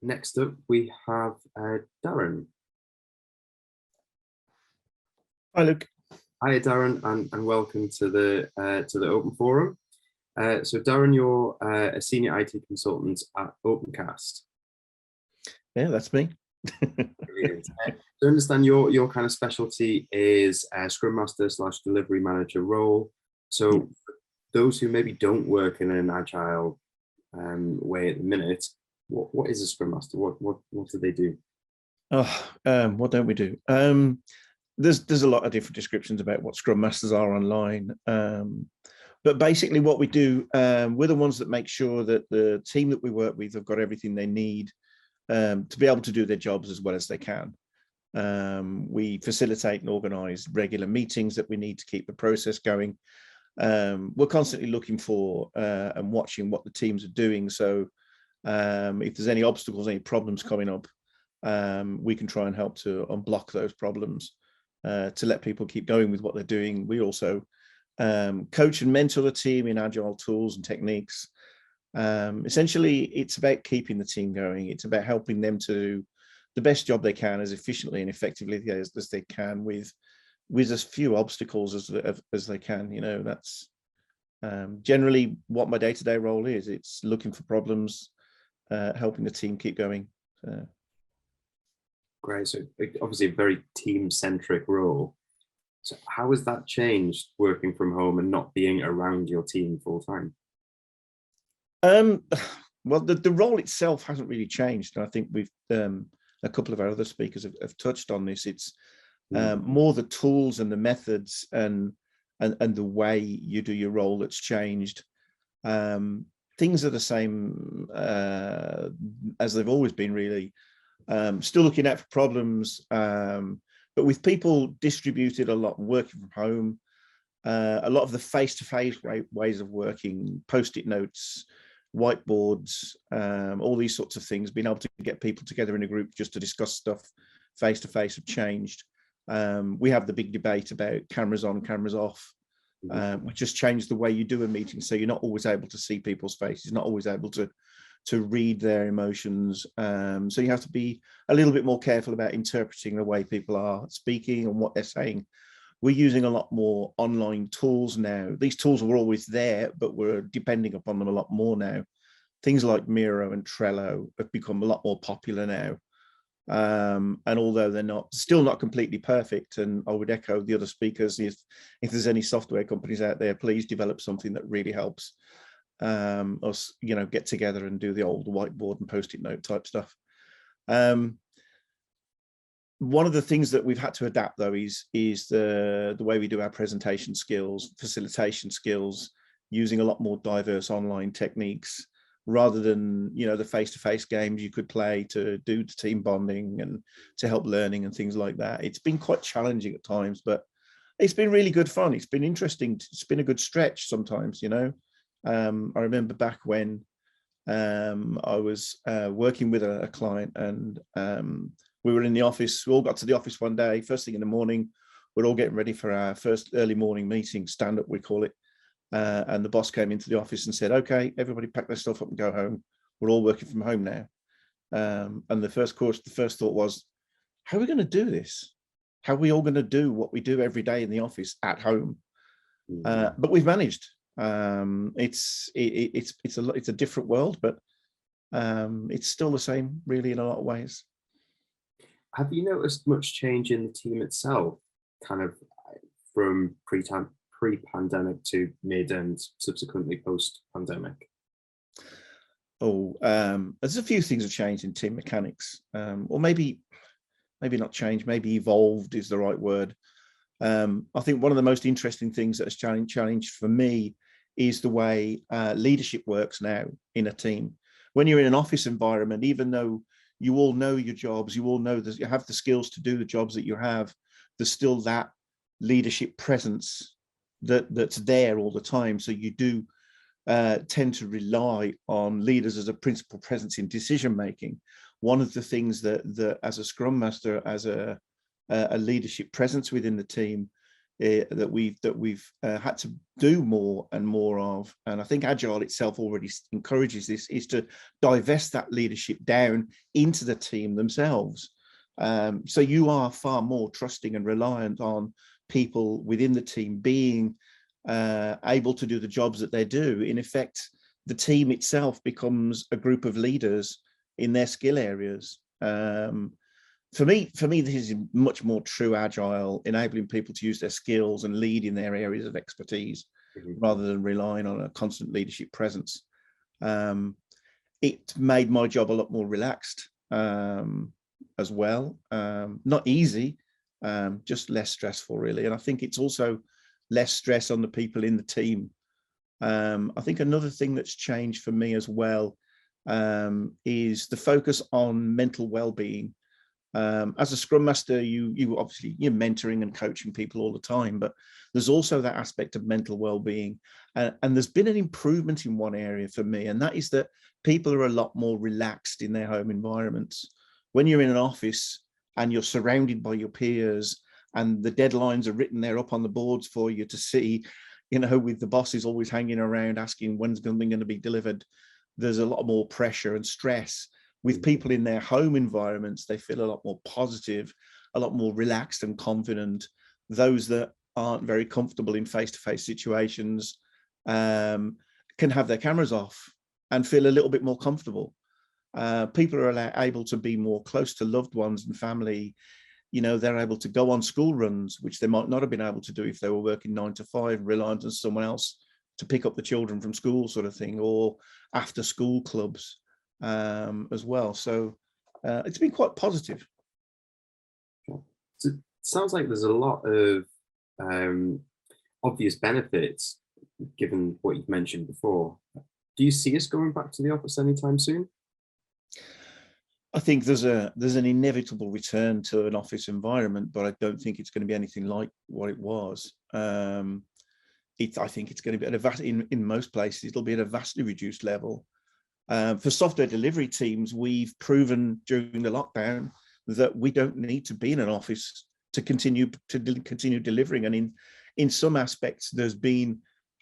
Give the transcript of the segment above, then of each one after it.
Next up, we have Darren. Hi, Luke. Hi, Darren, and welcome to the Open Forum. So, Darren, you're a senior IT consultant at Opencast. Yeah, that's me. Brilliant. To understand, your kind of specialty is scrum master / delivery manager role. So, for those who maybe don't work in an agile way at the minute, what is a scrum master? What do they do? What don't we do? There's a lot of different descriptions about what scrum masters are online. But basically what we do, we're the ones that make sure that the team that we work with have got everything they need to be able to do their jobs as well as they can. We facilitate and organize regular meetings that we need to keep the process going. We're constantly looking for and watching what the teams are doing. So if there's any obstacles, any problems coming up, we can try and help to unblock those problems to let people keep going with what they're doing. We also coach and mentor the team in agile tools and techniques. Essentially, it's about keeping the team going. It's about helping them to do the best job they can as efficiently and effectively as they can with as few obstacles as they can. You know, that's generally what my day-to-day role is. It's looking for problems, helping the team keep going. Great. So obviously a very team-centric role. So how has that changed working from home and not being around your team full time? Well, the role itself hasn't really changed. And I think we've a couple of our other speakers have touched on this. It's more the tools and the methods and the way you do your role that's changed. Things are the same as they've always been, really. Still looking out for problems, but with people distributed a lot and working from home, a lot of the face-to-face ways of working, post-it notes, whiteboards, all these sorts of things, being able to get people together in a group just to discuss stuff face-to-face have changed. We have the big debate about cameras on, cameras off, which just changed the way you do a meeting. So you're not always able to see people's faces, not always able to read their emotions. So you have to be a little bit more careful about interpreting the way people are speaking and what they're saying. We're using a lot more online tools now. These tools were always there, but we're depending upon them a lot more now. Things like Miro and Trello have become a lot more popular now. And although they're still not completely perfect, and I would echo the other speakers, if there's any software companies out there, please develop something that really helps us, get together and do the old whiteboard and post-it note type stuff. One of the things that we've had to adapt, though, is the way we do our presentation skills, facilitation skills, using a lot more diverse online techniques rather than the face-to-face games you could play to do the team bonding and to help learning and things like that. It's been quite challenging at times, but it's been really good fun. It's been interesting. It's been a good stretch sometimes, I remember back when I was working with a client, and we were in the office. We all got to the office one day, first thing in the morning. We're all getting ready for our first early morning meeting, stand up, we call it. And the boss came into the office and said, "Okay, everybody pack their stuff up and go home. We're all working from home now." And the first thought was, how are we going to do this? How are we all going to do what we do every day in the office at home? But we've managed. It's a different world, but it's still the same, really, in a lot of ways. Have you noticed much change in the team itself, kind of from pre-pandemic to mid and subsequently post-pandemic? There's a few things have changed in team mechanics, or maybe not changed, maybe evolved is the right word. I think one of the most interesting things that has challenged for me is the way leadership works now in a team. When you're in an office environment, even though you all know your jobs, you all know that you have the skills to do the jobs that you have, there's still that leadership presence that's there all the time. So you do tend to rely on leaders as a principal presence in decision making. One of the things that as a scrum master, as a leadership presence within the team, that we've had to do more and more of. And I think Agile itself already encourages this, is to divest that leadership down into the team themselves. So you are far more trusting and reliant on people within the team being able to do the jobs that they do. In effect, the team itself becomes a group of leaders in their skill areas. For me, this is much more true Agile, enabling people to use their skills and lead in their areas of expertise, rather than relying on a constant leadership presence. It made my job a lot more relaxed as well. Not easy, just less stressful, really. And I think it's also less stress on the people in the team. I think another thing that's changed for me as well is the focus on mental well-being. As a scrum master, you obviously, you're mentoring and coaching people all the time, but there's also that aspect of mental well-being. And there's been an improvement in one area for me, and that is that people are a lot more relaxed in their home environments. When you're in an office and you're surrounded by your peers and the deadlines are written there up on the boards for you to see, you know, with the bosses always hanging around asking when's something going to be delivered, there's a lot more pressure and stress. With people in their home environments, they feel a lot more positive, a lot more relaxed and confident. Those that aren't very comfortable in face-to-face situations can have their cameras off and feel a little bit more comfortable. People are able to be more close to loved ones and family. You know, they're able to go on school runs, which they might not have been able to do if they were working 9 to 5, reliant on someone else to pick up the children from school, sort of thing, or after school clubs as well. So it's been quite positive. So it sounds like there's a lot of obvious benefits given what you've mentioned before. Do you see us going back to the office anytime soon? I think there's an inevitable return to an office environment, but I don't think it's going to be anything like what it was. I think it's going to be at in most places, it'll be at a vastly reduced level. For software delivery teams, we've proven during the lockdown that we don't need to be in an office to continue delivering. And in some aspects, there's been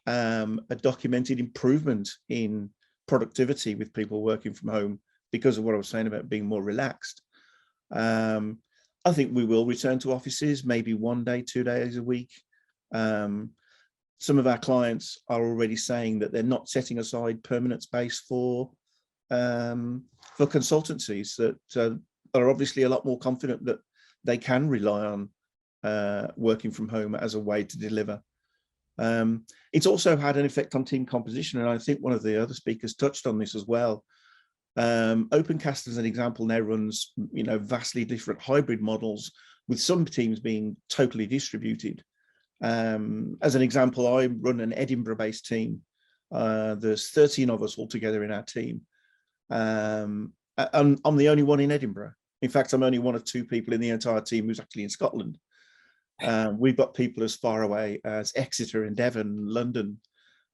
a documented improvement in productivity with people working from home because of what I was saying about being more relaxed. I think we will return to offices, maybe 1 day, 2 days a week. Some of our clients are already saying that they're not setting aside permanent space for consultancies that are obviously a lot more confident that they can rely on working from home as a way to deliver. It's also had an effect on team composition, and I think one of the other speakers touched on this as well. Opencast, as an example, now runs, you know, vastly different hybrid models, with some teams being totally distributed. As an example, I run an Edinburgh-based team. There's 13 of us altogether in our team. I'm the only one in Edinburgh. In fact, I'm only one of 2 people in the entire team who's actually in Scotland. We've got people as far away as Exeter and Devon, London,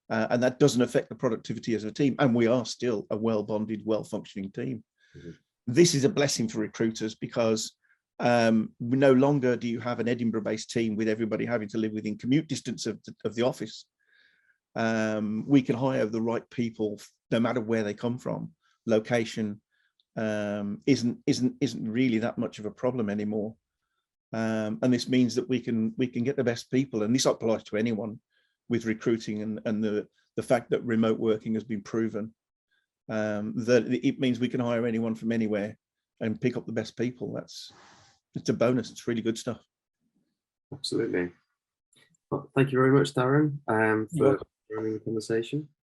and that doesn't affect the productivity as a team. And we are still a well-bonded, well-functioning team. Mm-hmm. This is a blessing for recruiters because no longer do you have an Edinburgh-based team with everybody having to live within commute distance of the office. We can hire the right people no matter where they come from. Location isn't really that much of a problem anymore. And this means that we can get the best people, and this applies to anyone with recruiting, and the fact that remote working has been proven, that it means we can hire anyone from anywhere and pick up the best people. It's a bonus. It's really good stuff. Absolutely. Well, thank you very much, Darren, for joining the conversation.